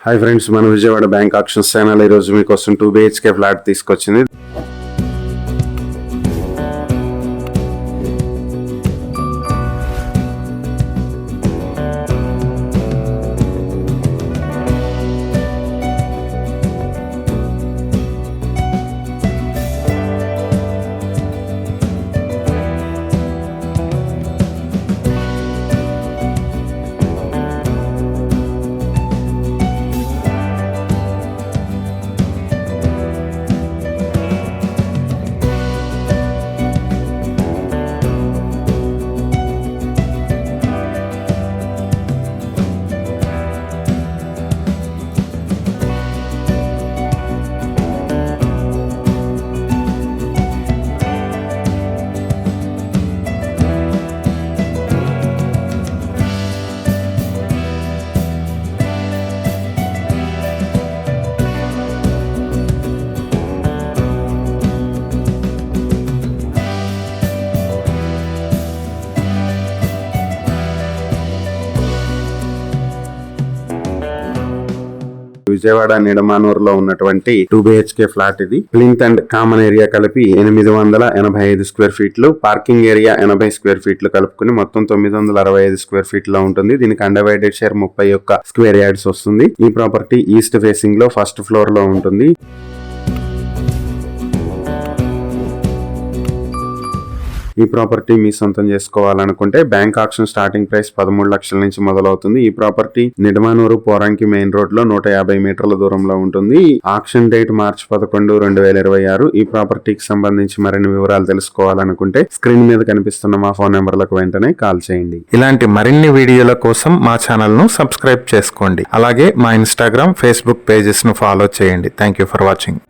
Hi friends, మన Vijayawada bank actions channel ఈ రోజు మీకోసం 2 BHK ఫ్లాట్ తీసుకొచ్చింది. విజయవాడ నిడమానూరులో ఉన్నటువంటి 2 BHK ఫ్లాట్ ఇది. ప్లింత్ అండ్ కామన్ ఏరియా కలిపి 885 స్క్వేర్ ఫీట్లు, పార్కింగ్ ఏరియా 80 స్క్వేర్ ఫీట్లు కలుపుకుని మొత్తం 965 స్క్వేర్ ఫీట్ లో ఉంటుంది. దీనికి అన్డివైడెడ్ షేర్ 31 స్క్వేర్ యార్డ్స్ వస్తుంది. ఈ ప్రాపర్టీ ఈస్ట్ ఫేసింగ్ లో ఫస్ట్ ఫ్లోర్ లో ఉంటుంది. ఈ ప్రాపర్టీ మీ సొంతం చేసుకోవాలనుకుంటే బ్యాంక్ ఆక్షన్ స్టార్టింగ్ ప్రైస్ 13 లక్షల నుంచి మొదలవుతుంది. ఈ property Nidamanuru Poranki main road లో 150 మీటర్ల దూరంలో ఉంటుంది. ఆక్షన్ డేట్ మార్చి 11, 2026. ఈ ప్రాపర్టీకి సంబంధించి మరిన్ని వివరాలు తెలుసుకోవాలనుకుంటే స్క్రీన్ మీద కనిపిస్తున్న మా ఫోన్ నెంబర్లకు వెంటనే కాల్ చేయండి. ఇలాంటి మరిన్ని వీడియోల కోసం మా ఛానల్ ను సబ్స్క్రైబ్ చేసుకోండి. అలాగే మా ఇన్స్టాగ్రామ్, ఫేస్బుక్ పేజెస్ ను ఫాలో చేయండి. Thank you for watching.